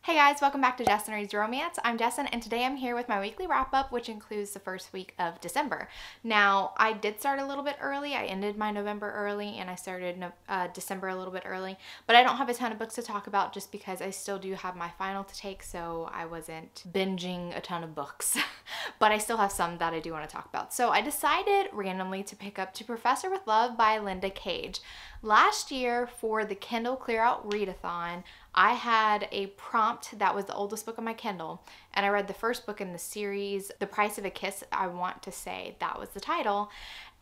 Hey guys, welcome back to Jessin Reads Romance. I'm Jessin, and today I'm here with my weekly wrap-up, which includes the first week of December. Now, I did start a little bit early. I ended my November early, and I started December a little bit early, but I don't have a ton of books to talk about just because I still do have my final to take, so I wasn't binging a ton of books. But I still have some that I do want to talk about. So I decided randomly to pick up To Professor with Love by Linda Cage. Last year for the Kindle Clear Out Readathon, I had a prompt that was the oldest book on my Kindle, and I read the first book in the series, The Price of a Kiss, I want to say that was the title,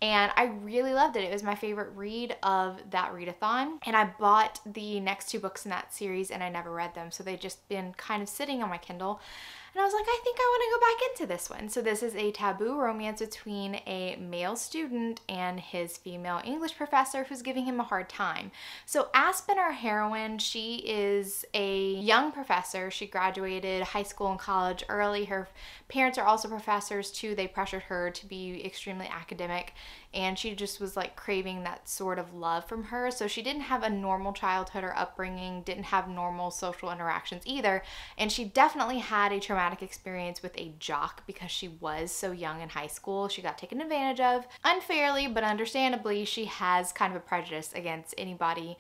and I really loved it. It was my favorite read of that readathon, and I bought the next two books in that series and I never read them, so they've just been kind of sitting on my Kindle. And I was like, I think I want to go back into this one. So this is a taboo romance between a male student and his female English professor who's giving him a hard time. So Aspen, our heroine, she is a young professor. She graduated high school and college early. Her parents are also professors too. They pressured her to be extremely academic, and she just was like craving that sort of love from her. So she didn't have a normal childhood or upbringing, didn't have normal social interactions either, and she definitely had a traumatic experience with a jock because she was so young in high school. She got taken advantage of unfairly, but understandably she has kind of a prejudice against anybody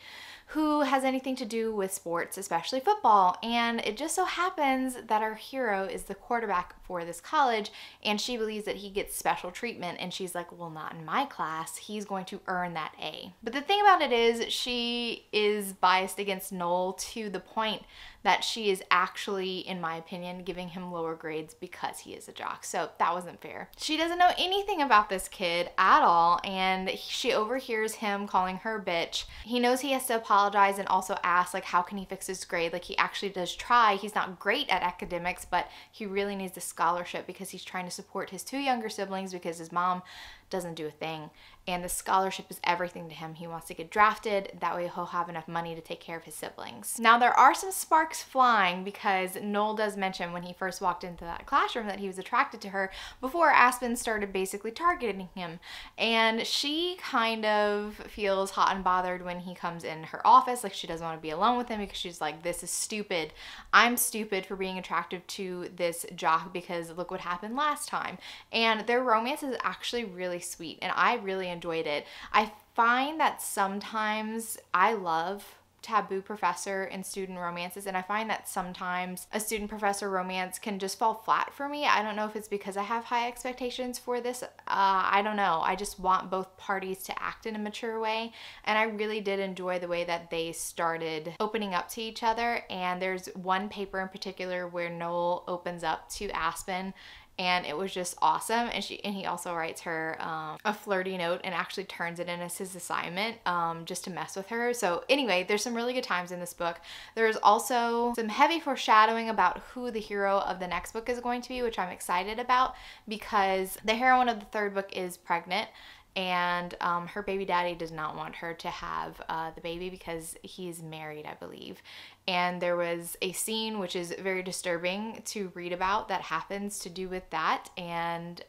who has anything to do with sports, especially football. And it just so happens that our hero is the quarterback for this college, and she believes that he gets special treatment, and she's like, well, not in my class. He's going to earn that A. But the thing about it is she is biased against Noel to the point that she is actually, in my opinion, giving him lower grades because he is a jock. So that wasn't fair. She doesn't know anything about this kid at all, and she overhears him calling her bitch. He knows he has to apologize and also ask, like, how can he fix his grade? Like, he actually does try. He's not great at academics, but he really needs the scholarship because he's trying to support his two younger siblings because his mom doesn't do a thing, and the scholarship is everything to him. He wants to get drafted, that way he'll have enough money to take care of his siblings. Now there are some sparks flying because Noel does mention when he first walked into that classroom that he was attracted to her before Aspen started basically targeting him, and she kind of feels hot and bothered when he comes in her office. Like, she doesn't want to be alone with him because she's like, this is stupid. I'm stupid for being attracted to this jock because look what happened last time. And their romance is actually really sweet, and I really enjoyed it. I find that sometimes I love taboo professor and student romances, and I find that sometimes a student professor romance can just fall flat for me. I don't know if it's because I have high expectations for this. I don't know. I just want both parties to act in a mature way, and I really did enjoy the way that they started opening up to each other. And there's one paper in particular where Noel opens up to Aspen, and it was just awesome. And he also writes her a flirty note and actually turns it in as his assignment just to mess with her. So anyway, there's some really good times in this book. There's also some heavy foreshadowing about who the hero of the next book is going to be, which I'm excited about because the heroine of the third book is pregnant, and her baby daddy does not want her to have the baby because he's married, I believe. And there was a scene which is very disturbing to read about that happens to do with that, and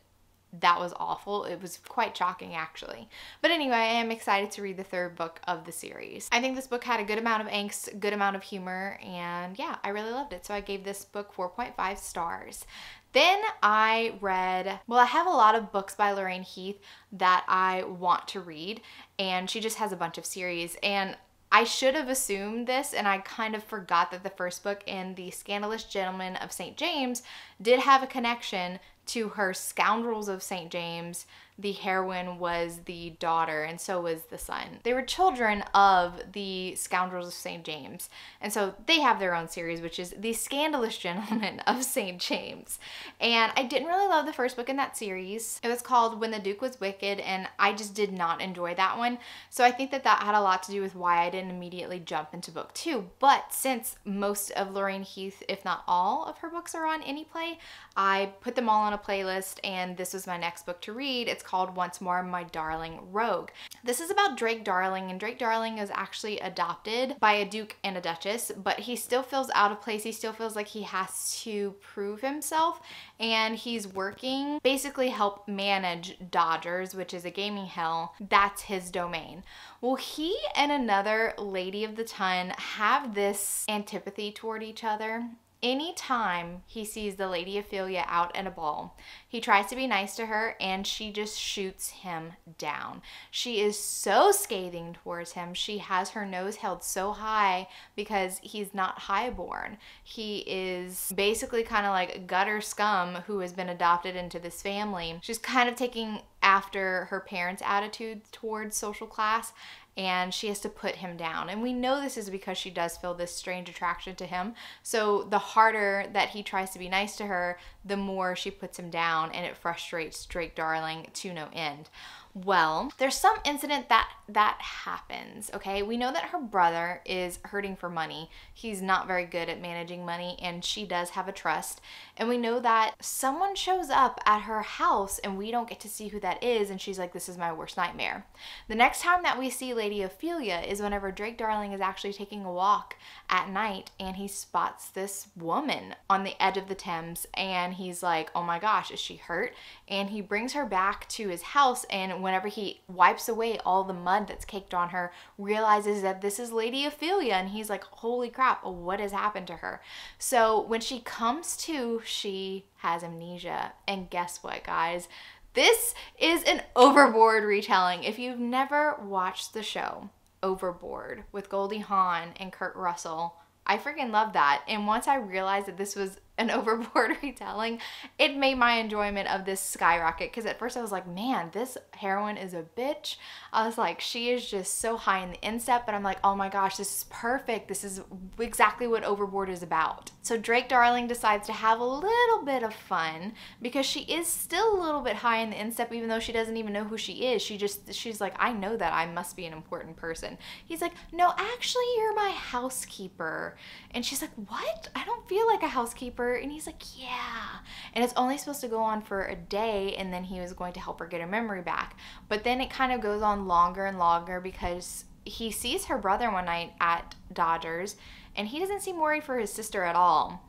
that was awful. It was quite shocking, actually. But anyway, I am excited to read the third book of the series. I think this book had a good amount of angst, good amount of humor, and yeah, I really loved it. So I gave this book 4.5 stars. Then I read, well, I have a lot of books by Lorraine Heath that I want to read, and she just has a bunch of series, and I should have assumed this, and I kind of forgot that the first book in The Scandalous Gentleman of St. James did have a connection to her Scoundrels of St. James. The heroine was the daughter, and so was the son. They were children of the Scoundrels of St. James, and so they have their own series, which is The Scandalous Gentleman of St. James. And I didn't really love the first book in that series. It was called When the Duke Was Wicked, and I just did not enjoy that one. So I think that that had a lot to do with why I didn't immediately jump into book 2. But since most of Lorraine Heath, if not all of her books, are on Anyplay, I put them all on a playlist, and this was my next book to read. It's called Once More My Darling Rogue. This is about Drake Darling, and Drake Darling is actually adopted by a duke and a duchess, but he still feels out of place. He still feels like he has to prove himself, and he's working, basically help manage Dodgers, which is a gaming hell. That's his domain. Well, he and another lady of the ton have this antipathy toward each other. Anytime he sees the Lady Ophelia out at a ball, he tries to be nice to her and she just shoots him down. She is so scathing towards him. She has her nose held so high because he's not highborn. He is basically kind of like gutter scum who has been adopted into this family. She's kind of taking after her parents' attitude towards social class, and she has to put him down. And we know this is because she does feel this strange attraction to him. So the harder that he tries to be nice to her, the more she puts him down, and it frustrates Drake Darling to no end. Well, there's some incident that happens, okay? We know that her brother is hurting for money. He's not very good at managing money, and she does have a trust. And we know that someone shows up at her house, and we don't get to see who that is, and she's like, this is my worst nightmare. The next time that we see Lady Ophelia is whenever Drake Darling is actually taking a walk at night, and he spots this woman on the edge of the Thames, and he's like, oh my gosh, is she hurt? And he brings her back to his house, and whenever he wipes away all the mud that's caked on her, realizes that this is Lady Ophelia, and he's like, holy crap, what has happened to her? So when she comes to, she has amnesia. And guess what, guys? This is an Overboard retelling. If you've never watched the show Overboard with Goldie Hawn and Kurt Russell, I freaking love that. And once I realized that this was an Overboard retelling, it made my enjoyment of this skyrocket, because at first I was like, man, this heroine is a bitch. I was like, she is just so high in the instep, but I'm like, oh my gosh, this is perfect. This is exactly what Overboard is about. So Drake Darling decides to have a little bit of fun, because she is still a little bit high in the instep, even though she doesn't even know who she is. She's like, I know that I must be an important person. He's like, no, actually you're my housekeeper. And she's like, what? I don't feel like a housekeeper. And he's like, yeah. And it's only supposed to go on for a day, and then he was going to help her get her memory back. But then it kind of goes on longer and longer, because he sees her brother one night at Dodgers, and he doesn't seem worried for his sister at all.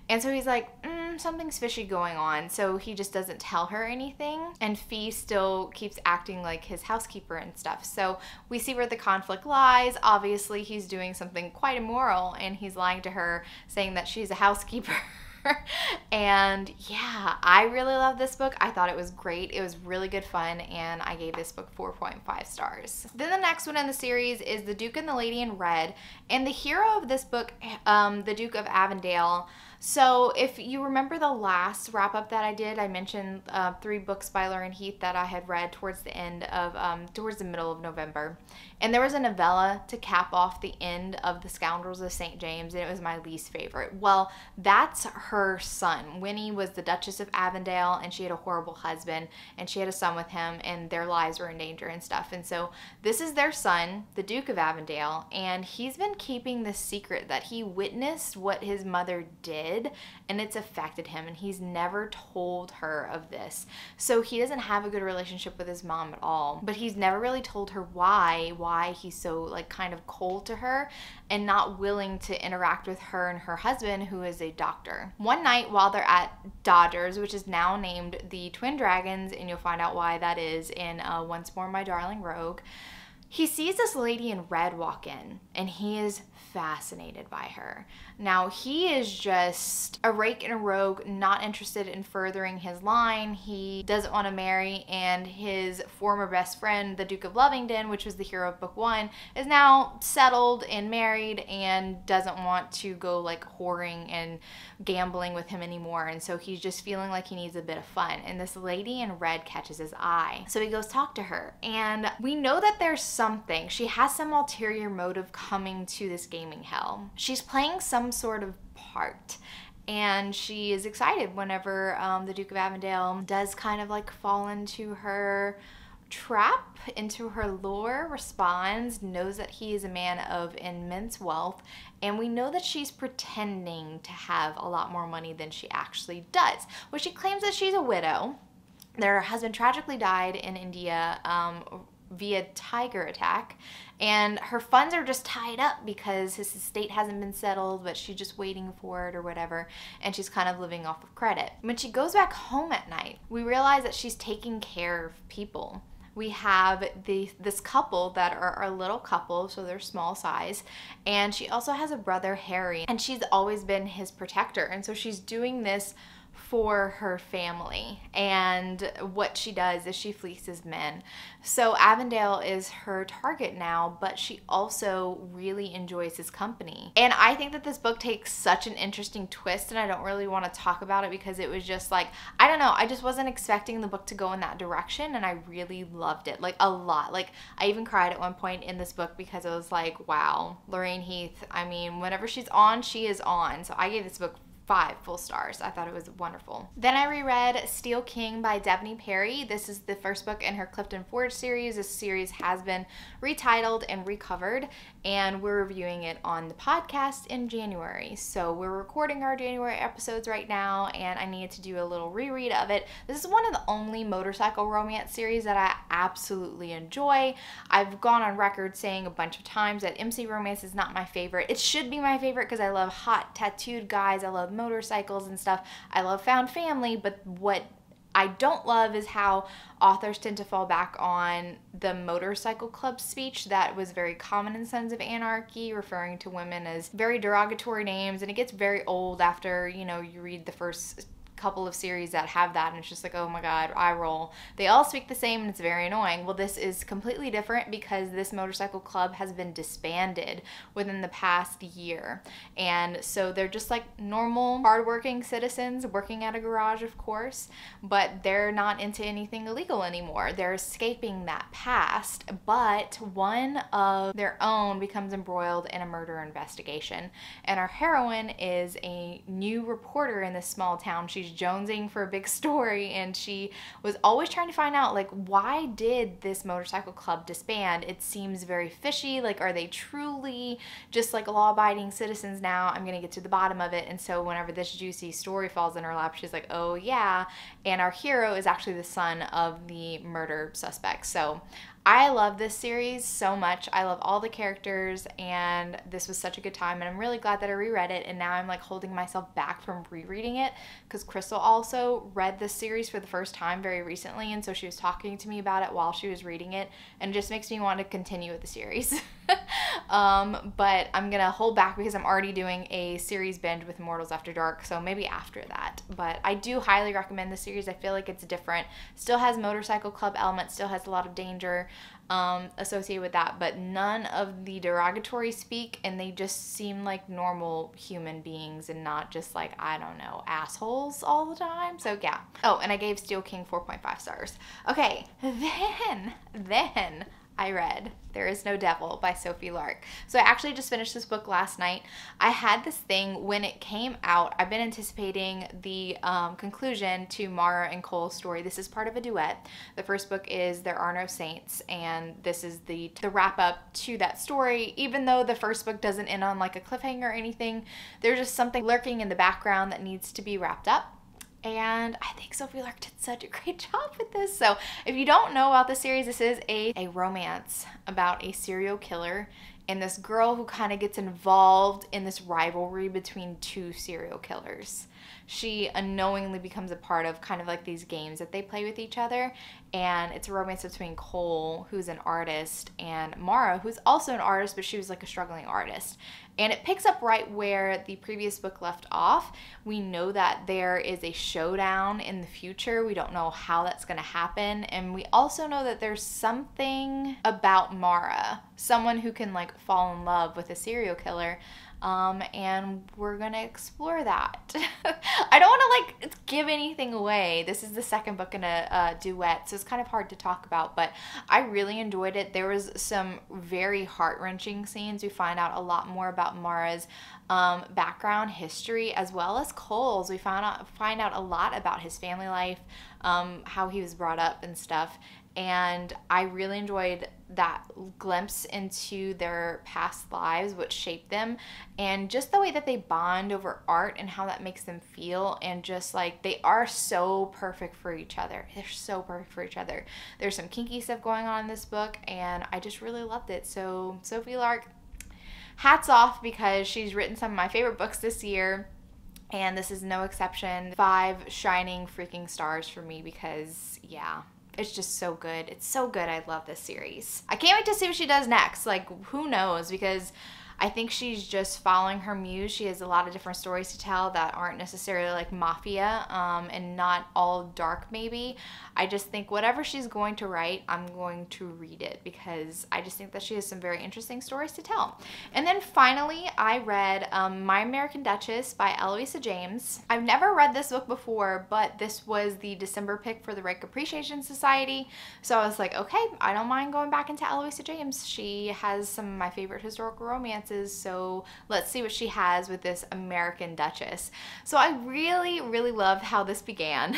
And so he's like, something's fishy going on. So he just doesn't tell her anything. And Fee still keeps acting like his housekeeper and stuff. So we see where the conflict lies. Obviously, he's doing something quite immoral, and he's lying to her, saying that she's a housekeeper. And yeah, I really love this book. I thought it was great. It was really good fun, and I gave this book 4.5 stars. Then the next one in the series is The Duke and the Lady in Red, and the hero of this book, the Duke of Avondale. So if you remember the last wrap up that I did, I mentioned 3 books by Lauren Heath that I had read towards the end of, towards the middle of November. And there was a novella to cap off the end of The Scoundrels of St. James, and it was my least favorite. Well, that's her son. Winnie was the Duchess of Avondale, and she had a horrible husband, and she had a son with him, and their lives were in danger and stuff. And so this is their son, the Duke of Avondale, and he's been keeping this secret that he witnessed what his mother did, and it's affected him, and he's never told her of this. So he doesn't have a good relationship with his mom at all, but he's never really told her why he's so like kind of cold to her and not willing to interact with her and her husband, who is a doctor. One night while they're at Dodgers, which is now named the Twin Dragons, and you'll find out why that is in Once More My Darling Rogue, he sees this lady in red walk in, and he is fascinated by her. Now, he is just a rake and a rogue, not interested in furthering his line. He doesn't want to marry, and his former best friend, the Duke of Lovingdon, which was the hero of book 1, is now settled and married and doesn't want to go like whoring and gambling with him anymore. And so he's just feeling like he needs a bit of fun. And this lady in red catches his eye. So he goes talk to her. And we know that there's something. She has some ulterior motive coming to this gaming hell. She's playing some sort of part, and she is excited whenever the Duke of Avondale does kind of like fall into her trap, into her lure, responds, knows that he is a man of immense wealth, and we know that she's pretending to have a lot more money than she actually does. Well, she claims that she's a widow. Their husband tragically died in India via tiger attack, and her funds are just tied up because his estate hasn't been settled, but she's just waiting for it or whatever, and she's kind of living off of credit. When she goes back home at night, we realize that she's taking care of people. We have this couple that are a little couple, so they're small size, and she also has a brother, Harry, and she's always been his protector, and so she's doing this for her family. And what she does is she fleeces men. So Avondale is her target now, but she also really enjoys his company. And I think that this book takes such an interesting twist, and I don't really want to talk about it because it was just like, I don't know, I just wasn't expecting the book to go in that direction, and I really loved it, like a lot. Like I even cried at one point in this book because I was like, wow, Lorraine Heath, I mean, whenever she's on, she is on. So I gave this book 5 full stars. I thought it was wonderful. Then I reread Steel King by Devney Perry. This is the first book in her Clifton Forge series. This series has been retitled and recovered, and we're reviewing it on the podcast in January. So we're recording our January episodes right now, and I needed to do a little reread of it. This is one of the only motorcycle romance series that I absolutely enjoy. I've gone on record saying a bunch of times that MC romance is not my favorite. It should be my favorite because I love hot tattooed guys. I love motorcycles and stuff. I love found family, but what I don't love is how authors tend to fall back on the motorcycle club speech that was very common in Sons of Anarchy, referring to women as very derogatory names, and it gets very old after, you know, you read the first couple of series that have that, and it's just like, oh my god, eye roll. They all speak the same, and it's very annoying. Well, this is completely different because this motorcycle club has been disbanded within the past year, and so they're just like normal hardworking citizens working at a garage, of course, but they're not into anything illegal anymore. They're escaping that past, but one of their own becomes embroiled in a murder investigation, and our heroine is a new reporter in this small town. She's jonesing for a big story, and she was always trying to find out, like, why did this motorcycle club disband? It seems very fishy. Like, are they truly just like law-abiding citizens now? I'm gonna get to the bottom of it. And so whenever this juicy story falls in her lap, she's like, oh yeah. And our hero is actually the son of the murder suspect. So I love this series so much. I love all the characters, and this was such a good time, and I'm really glad that I reread it, and now I'm like holding myself back from rereading it because Crystal also read this series for the first time very recently, and so she was talking to me about it while she was reading it, and it just makes me want to continue with the series. But I'm gonna hold back because I'm already doing a series binge with Immortals After Dark, so maybe after that. But I do highly recommend the series. I feel like it's different. Still has motorcycle club elements, still has a lot of danger associated with that, but none of the derogatory speak, and they just seem like normal human beings and not just like, I don't know, assholes all the time. So yeah. Oh, and I gave Steel King 4.5 stars. Okay, then I read There Is No Devil by Sophie Lark. So I actually just finished this book last night. I had this thing when it came out. I've been anticipating the conclusion to Mara and Cole's story. This is part of a duet. The first book is There Are No Saints, and this is the wrap up to that story. Even though the first book doesn't end on like a cliffhanger or anything, there's just something lurking in the background that needs to be wrapped up. And I think Sophie Lark did such a great job with this. So if you don't know about this series, this is a romance about a serial killer and this girl who kind of gets involved in this rivalry between two serial killers. She unknowingly becomes a part of kind of like these games that they play with each other, and it's a romance between Cole, who's an artist, and Mara, who's also an artist, but she was like a struggling artist. And it picks up right where the previous book left off. We know that there is a showdown in the future. We don't know how that's going to happen. And we also know that there's something about Mara, someone who can like fall in love with a serial killer. And we're gonna explore that. I don't want to like give anything away. This is the second book in a duet, so it's kind of hard to talk about, but I really enjoyed it. There was some very heart-wrenching scenes. We find out a lot more about Mara's background, history, as well as Cole's. We find out a lot about his family life, how he was brought up and stuff. And I really enjoyed that glimpse into their past lives, what shaped them, and just the way that they bond over art and how that makes them feel, and just like they are so perfect for each other. They're so perfect for each other. There's some kinky stuff going on in this book, and I just really loved it. So Sophie Lark, hats off, because she's written some of my favorite books this year, and this is no exception. 5 shining freaking stars for me, because yeah, it's just so good. It's so good. I love this series. I can't wait to see what she does next. Like, who knows? Because I think she's just following her muse. She has a lot of different stories to tell that aren't necessarily like mafia, and not all dark maybe. I just think whatever she's going to write, I'm going to read it, because I just think that she has some very interesting stories to tell. And then finally, I read My American Duchess by Eloisa James. I've never read this book before, but this was the December pick for the Rake Appreciation Society. So I was like, okay, I don't mind going back into Eloisa James. She has some of my favorite historical romances, so let's see what she has with this American Duchess. So I really, really loved how this began.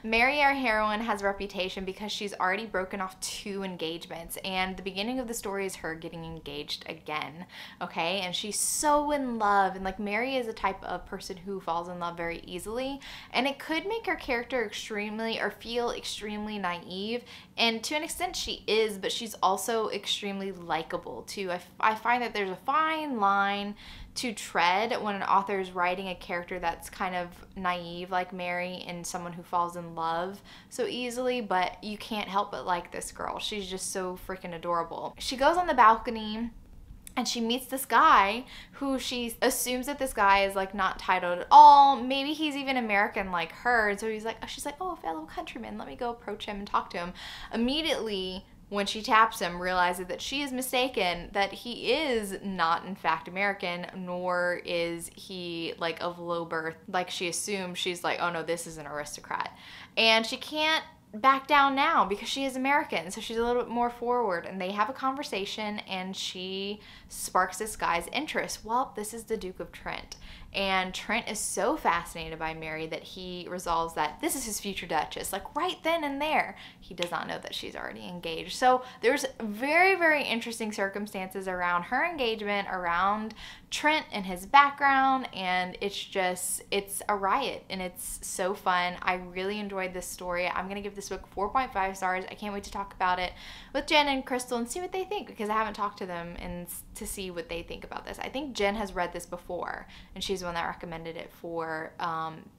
Mary, our heroine, has a reputation because she's already broken off 2 engagements, and the beginning of the story is her getting engaged again, okay? And she's so in love, and like Mary is a type of person who falls in love very easily, and it could make her character extremely, or feel extremely naive, and to an extent she is, but she's also extremely likable too. I find that there's a fine line to tread when an author is writing a character that's kind of naive like Mary, and someone who falls in love so easily, but you can't help but like this girl. She's just so freaking adorable. She goes on the balcony and she meets this guy who she assumes that this guy is like not titled at all. Maybe he's even American like her. And so she's like, oh, a fellow countryman, let me go approach him and talk to him. Immediately, when she taps him, realizes that she is mistaken, that he is not in fact American, nor is he like of low birth like she assumes. She's like, oh no, this is an aristocrat. And she can't back down now because she is American, so she's a little bit more forward, and they have a conversation, and she sparks this guy's interest. Well, this is the Duke of Trent, and Trent is so fascinated by Mary that he resolves that this is his future Duchess, like right then and there. He does not know that she's already engaged. So there's very, very interesting circumstances around her engagement, around Trent and his background, and it's a riot, and it's so fun. I really enjoyed this story. I'm gonna give this book 4.5 stars. I can't wait to talk about it with Jen and Crystal and see what they think, because I haven't talked to them and to see what they think about this. I think Jen has read this before, and she's the one that recommended it for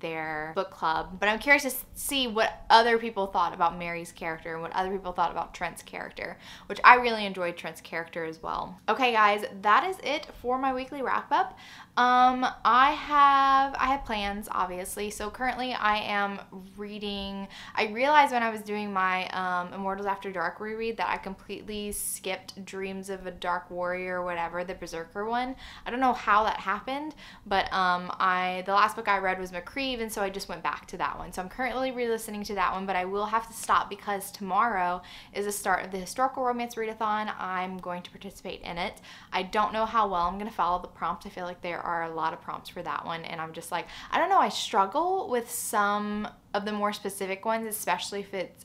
their book club, but I'm curious to see what other people thought about Mary's character and what other people thought about Trent's character, which I really enjoyed Trent's character as well. Okay guys, that is it for my weekly wrap up. I have plans, obviously. So currently I am reading, I realized when I was doing my Immortals After Dark reread that I completely skipped Dreams of a Dark Warrior or whatever, the Berserker one. I don't know how that happened, but the last book I read was McCreeve, and so I just went back to that one. So I'm currently re-listening to that one, but I will have to stop because tomorrow is the start of the Historical Romance Readathon. I'm going to participate in it. I don't know how well I'm going to follow the prompts. I feel like there are a lot of prompts for that one, and I'm just like, I don't know, I struggle with some of the more specific ones, especially if it's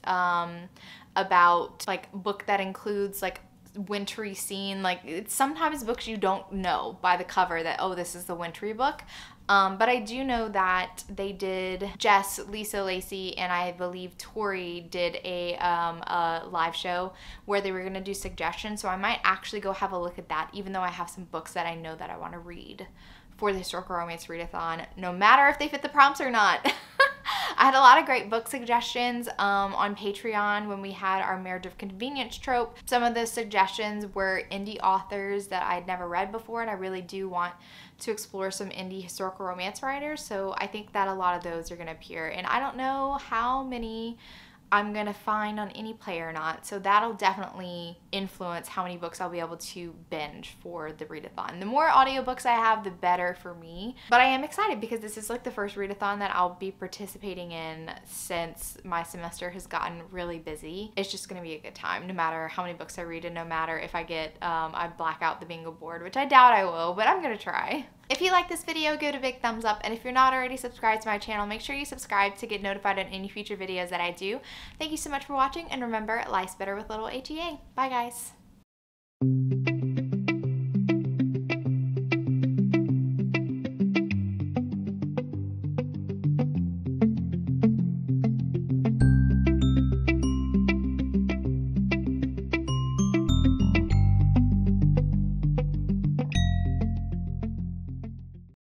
about like book that includes like wintry scene. Like, it's sometimes books you don't know by the cover that, oh, this is the wintry book. But I do know that they did, Jess, Lisa Lacey, and I believe Tori did a live show where they were going to do suggestions, so I might actually go have a look at that, even though I have some books that I know that I want to read for the Historical Romance Readathon, no matter if they fit the prompts or not. I had a lot of great book suggestions on Patreon when we had our Marriage of Convenience trope. Some of the suggestions were indie authors that I'd never read before, and I really do want to explore some indie historical romance writers, so I think that a lot of those are going to appear, and I don't know how many I'm going to find on any play or not, so that'll definitely influence how many books I'll be able to binge for the readathon. The more audiobooks I have, the better for me, but I am excited because this is like the first readathon that I'll be participating in since my semester has gotten really busy. It's just going to be a good time, no matter how many books I read, and no matter if I black out the bingo board, which I doubt I will, but I'm going to try. If you like this video, give it a big thumbs up, and if you're not already subscribed to my channel, make sure you subscribe to get notified on any future videos that I do. Thank you so much for watching, and remember, life's better with little HEA. Bye guys.